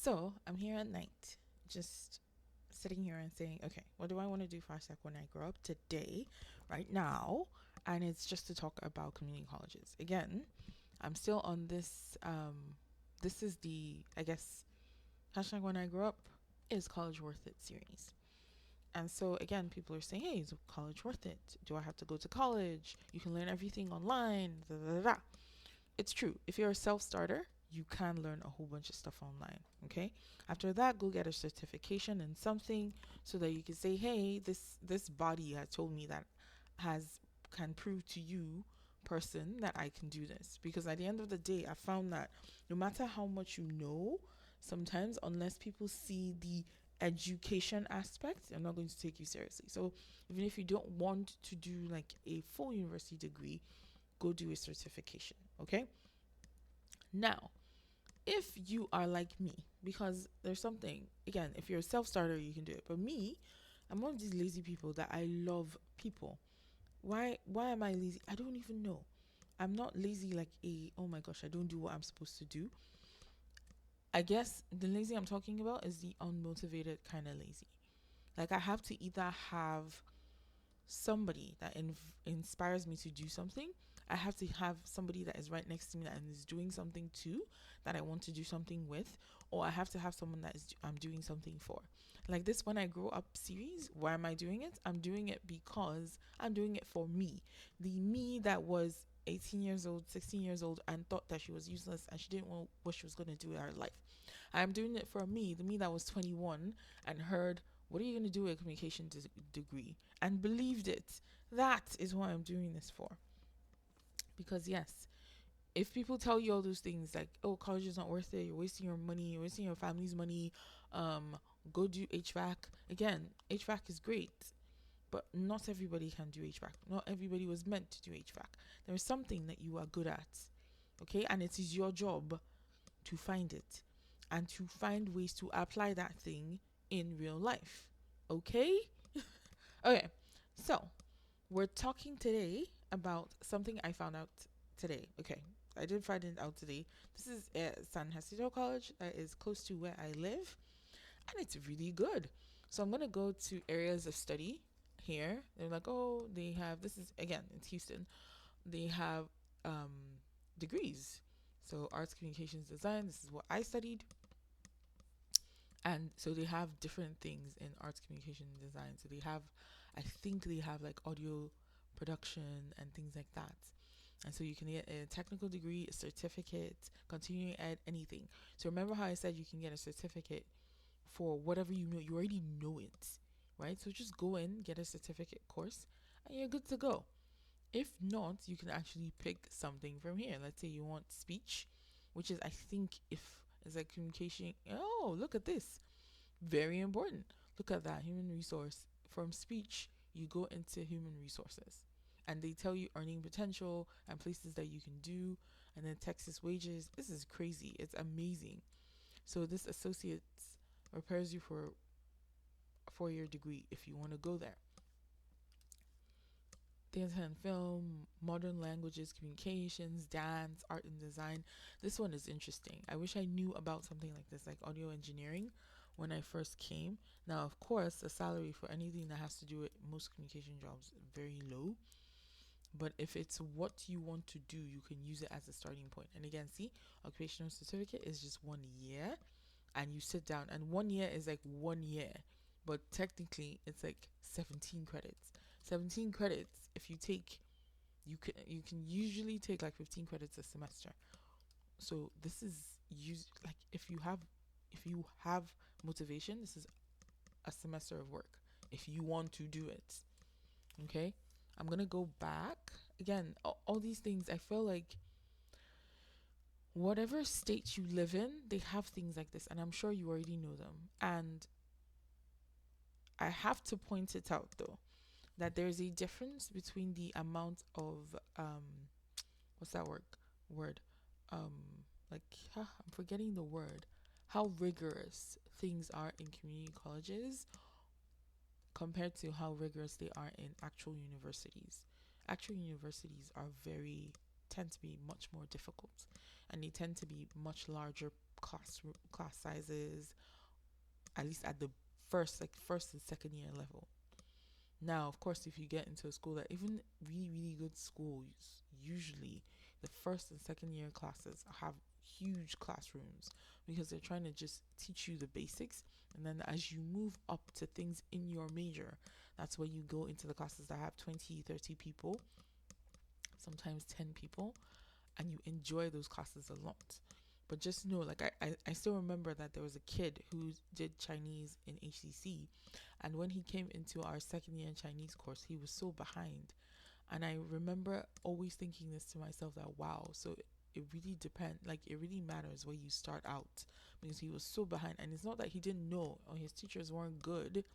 So I'm here at night, just sitting here and saying, okay, what do I want to do for ASAC when I grow up today, right now? And it's just to talk about community colleges. Again, I'm still on this. This is the, I guess, hashtag when I grow up is college worth it series. And so again, people are saying, hey, is college worth it? Do I have to go to college? You can learn everything online. Da, da, da, da. It's true. If you're a self starter, you can learn a whole bunch of stuff online. Okay. After that, go get a certification in something so that you can say, hey, this body has told me that has can prove to you person that I can do this. Because at the end of the day, I found that no matter how much you know, sometimes unless people see the education aspect, they're not going to take you seriously. So even if you don't want to do like a full university degree, go do a certification. Okay. Now, if you are like me, because there's something, again, if you're a self starter, you can do it. But me, I'm one of these lazy people that I love people. Why am I lazy? I don't even know. I'm not lazy like a oh my gosh, I don't do what I'm supposed to do. I guess the lazy I'm talking about is the unmotivated kind of lazy. Like I have to either have somebody that inspires me to do something. I have to have somebody that is right next to me and is doing something too that I want to do something with, or I have to have someone that is I'm doing something for. Like this when I grow up series, why am I doing it? I'm doing it because I'm doing it for me. The me that was 18 years old, 16 years old, and thought that she was useless and she didn't know what she was going to do in her life. I'm doing it for me, the me that was 21 and heard, what are you going to do with a communication degree? And believed it. That is what I'm doing this for. Because, yes, if people tell you all those things like, oh, college is not worth it, you're wasting your money, you're wasting your family's money, go do HVAC. Again, HVAC is great, but not everybody can do HVAC. Not everybody was meant to do HVAC. There is something that you are good at, okay? And it is your job to find it and to find ways to apply that thing in real life. Okay? Okay. So, we're talking today about something I found out today. Okay. I did find it out today. This is San Jacinto College that is close to where I live, and it's really good. So, I'm going to go to areas of study here. They're like, oh, they have this is again, it's Houston. They have degrees. So, arts, communications, design. This is what I studied. And so they have different things in arts communication and design. So they have, I think they have like audio production and things like that. And so you can get a technical degree, a certificate, continuing ed, anything. So remember how I said you can get a certificate for whatever you know, you already know it, right? So just go in, get a certificate course, and you're good to go. If not, you can actually pick something from here. Let's say you want speech, which is, I think, if it's like communication. Oh, look at this. Very important. Look at that. Human resource. From speech, you go into human resources. And they tell you earning potential and places that you can do. And then Texas wages. This is crazy. It's amazing. So this associates prepares you for a 4 year degree if you want to go there. Theater and film, modern languages, communications, dance, art and design. This one is interesting. I wish I knew about something like this, like audio engineering, when I first came. Now, of course, the salary for anything that has to do with most communication jobs is very low. But if it's what you want to do, you can use it as a starting point. And again, see, occupational certificate is just 1 year, and you sit down, and 1 year is like 1 year, but technically it's like 17 credits. 17 credits. If you take, you can usually take like 15 credits a semester. So this is like if you have motivation, this is a semester of work if you want to do it. Okay, I'm gonna go back again. All these things, I feel like whatever state you live in, they have things like this, and I'm sure you already know them. And I have to point it out though that there's a difference between the amount of what's that word um like I'm forgetting the word, how rigorous things are in community colleges compared to how rigorous they are in actual universities. Actual universities are very tend to be much more difficult, and they tend to be much larger class sizes, at least at the first and second year level. Now, of course, if you get into a school that even really, really good schools, usually the first and second year classes have huge classrooms because they're trying to just teach you the basics. And then as you move up to things in your major, that's when you go into the classes that have 20, 30 people, sometimes 10 people, and you enjoy those classes a lot. But just know, like, I still remember that there was a kid who did Chinese in HCC, and when he came into our second year Chinese course, he was so behind. And I remember always thinking this to myself, that wow, so it really depends, like, it really matters where you start out, because he was so behind. And it's not that he didn't know or his teachers weren't good,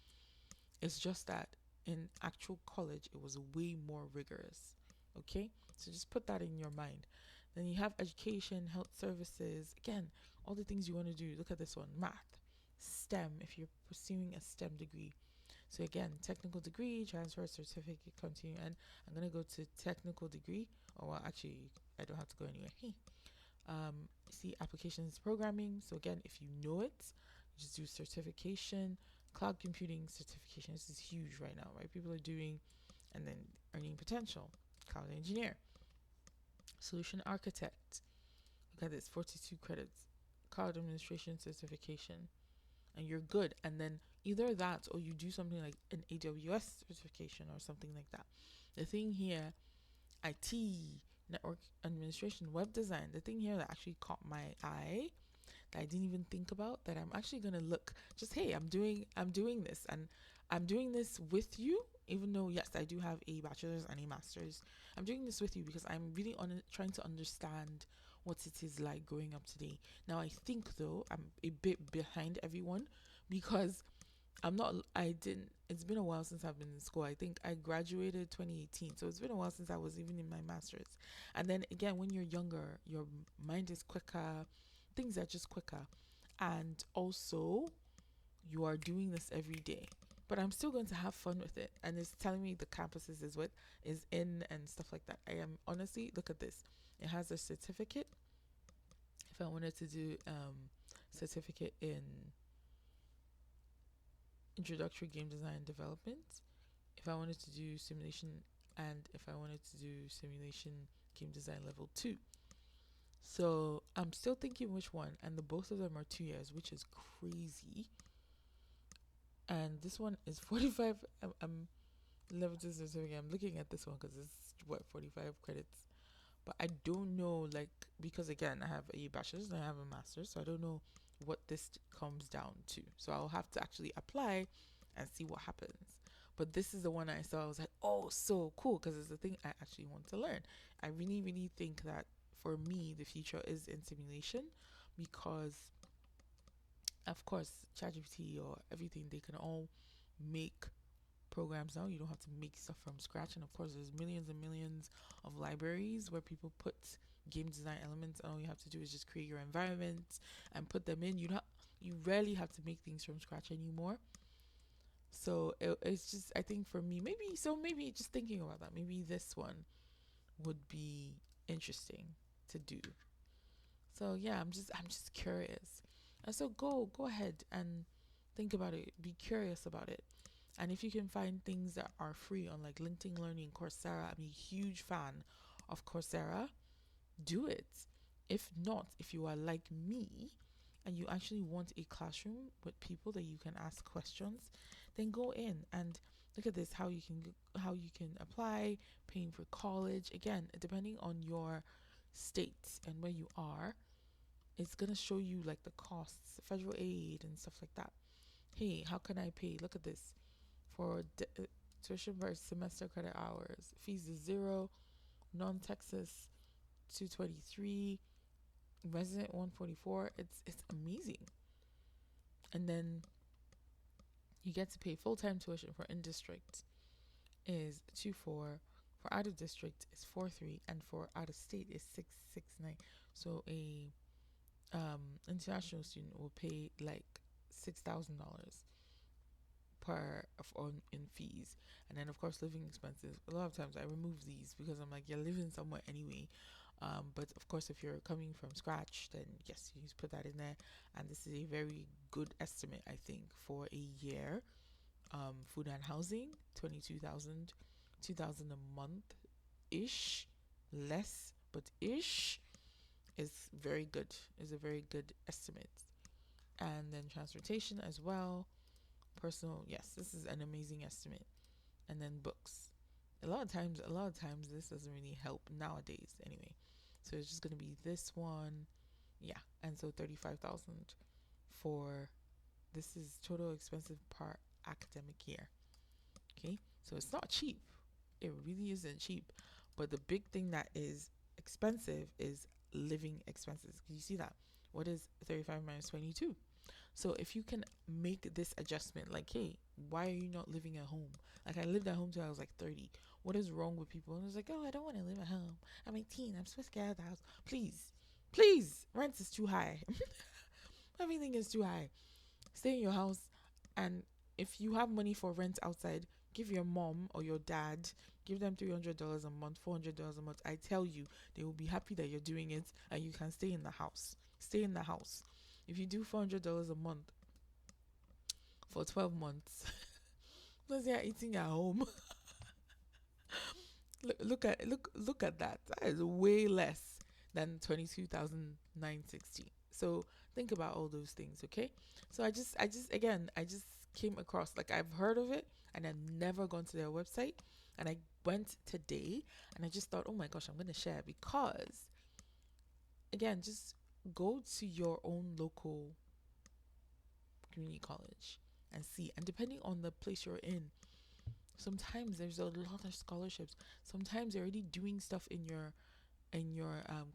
it's just that in actual college, it was way more rigorous. Okay? So just put that in your mind. Then you have education, health services. Again, all the things you want to do. Look at this one: math, STEM, if you're pursuing a STEM degree. So again, technical degree, transfer, certificate, continue. And I'm going to go to technical degree. Oh, well, actually, I don't have to go anywhere. Hey. See, applications programming. So again, if you know it, you just do certification. Cloud computing certification. This is huge right now, right? People are doing, and then earning potential. Cloud engineer, solution architect. Look at this, 42 credits. Cloud administration certification, and you're good. And then either that or you do something like an AWS certification or something like that. The thing here, IT, network administration, web design, the thing here that actually caught my eye, that I didn't even think about, that I'm actually gonna look, just, hey, I'm doing this, and I'm doing this with you, even though yes, I do have a bachelor's and a master's. I'm doing this with you because I'm really trying to understand what it is like growing up today. Now I think though I'm a bit behind everyone, because I didn't, it's been a while since I've been in school. I think I graduated 2018. So it's been a while since I was even in my master's. And then again, when you're younger, your mind is quicker, things are just quicker. And also, you are doing this every day. But I'm still going to have fun with it. And it's telling me the campuses is what is in and stuff like that. I am honestly, look at this. It has a certificate. If I wanted to do certificate in introductory game design and development, if I wanted to do simulation, and if I wanted to do simulation game design level 2. So I'm still thinking which one, and the both of them are 2 years, which is crazy. And this one is 45. I'm level 2 certificate. I'm looking at this one because it's what, 45 credits. But I don't know, like, because again, I have a bachelor's and I have a master's, so I don't know what this comes down to. So I'll have to actually apply and see what happens. But this is the one I saw. I was like, oh, so cool, because it's the thing I actually want to learn. I really, really think that for me, the future is in simulation, because, of course, ChatGPT or everything, they can all make programs now. You don't have to make stuff from scratch. And of course, there's millions and millions of libraries where people put game design elements, and all you have to do is just create your environment and put them in. You rarely have to make things from scratch anymore. So it's just, I think for me, maybe just thinking about that, maybe this one would be interesting to do. So yeah, I'm just curious. And so go ahead and think about it. Be curious about it. And if you can find things that are free on like LinkedIn Learning, Coursera, I'm a huge fan of Coursera, do it. If not, if you are like me and you actually want a classroom with people that you can ask questions, then go in and look at this, how you can apply, paying for college. Again, depending on your state and where you are, it's going to show you like the costs, federal aid and stuff like that. Hey, how can I pay? Look at this. For tuition versus semester credit hours, fees is 0, non-Texas 223, resident 144. It's amazing. And then you get to pay full-time tuition for in-district is 24, for out of district is 43, and for out of state is 669. So a international student will pay like $6,000 on in fees. And then of course living expenses, a lot of times I remove these because I'm like, you're living somewhere anyway. But of course, if you're coming from scratch, then yes, you just put that in there. And this is a very good estimate, I think, for a year. Food and housing, 22,000, 2,000 a month ish, less, but ish is very good, is a very good estimate. And then transportation as well. Personal, yes, this is an amazing estimate. And then books. A lot of times this doesn't really help nowadays anyway. So it's just gonna be this one. Yeah. And so 35,000 for this is total expensive per academic year. Okay. So it's not cheap. It really isn't cheap. But the big thing that is expensive is living expenses. Can you see that? What is 35 minus 22? So if you can make this adjustment, like, hey, why are you not living at home? Like I lived at home till I was like 30. What is wrong with people? And I was like, oh, I don't want to live at home. I'm 18. I'm supposed to get out of the house. Please, please, rent is too high. Everything is too high. Stay in your house, and if you have money for rent outside, give your mom or your dad, give them $300 a month, $400 a month. I tell you, they will be happy that you're doing it, and you can stay in the house. Stay in the house. If you do $400 a month for 12 months, plus you're eating at home. Look at that. That is way less than 22,960. So think about all those things, okay? So I just came across, like, I've heard of it and I've never gone to their website, and I went today and I just thought, oh my gosh, I'm gonna share, because again, just go to your own local community college and see. And depending on the place you're in, sometimes there's a lot of scholarships. Sometimes they're already doing stuff in your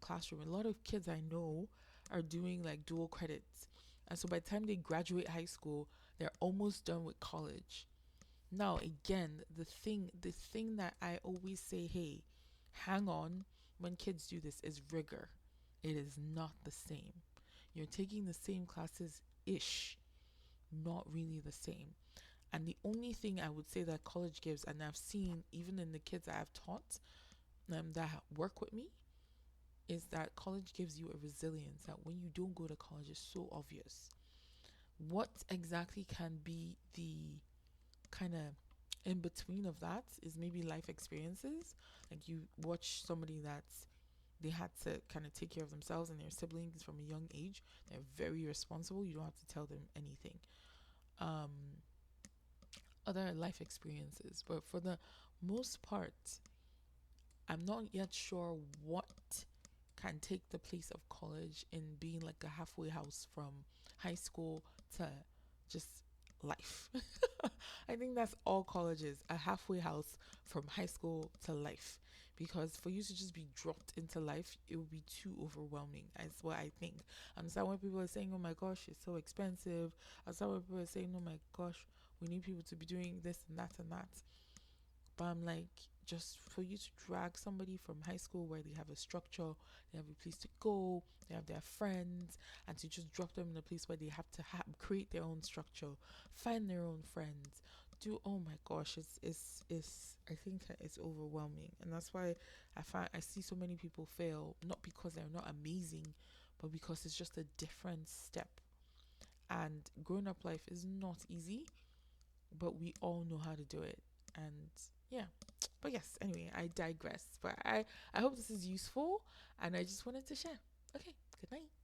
classroom. A lot of kids I know are doing like dual credits, and so by the time they graduate high school, they're almost done with college. Now again, the thing that I always say, hey, hang on, when kids do this, is rigor. It is not the same. You're taking the same classes ish, not really the same. And the only thing I would say that college gives, and I've seen even in the kids that I've taught, that work with me, is that college gives you a resilience that when you don't go to college is so obvious. What exactly can be the kind of in between of that is maybe life experiences. Like you watch somebody that's they had to kind of take care of themselves and their siblings from a young age. They're very responsible. You don't have to tell them anything. Um, Other life experiences, but for the most part, I'm not yet sure what can take the place of college in being like a halfway house from high school to just life. I think that's all college is, a halfway house from high school to life. Because for you to just be dropped into life, it would be too overwhelming. That's what I think. I understand when people are saying, oh my gosh, it's so expensive. I understand when people are saying, oh my gosh, we need people to be doing this and that and that. But I'm like, just for you to drag somebody from high school where they have a structure, they have a place to go, they have their friends, and to just drop them in a place where they have to create their own structure, find their own friends, do, oh my gosh, it's I think it's overwhelming, and that's why I see so many people fail, not because they're not amazing, but because it's just a different step. And growing up life is not easy, but we all know how to do it. And yeah, but yes, anyway, I digress. But I hope this is useful, and I just wanted to share. Okay, good night.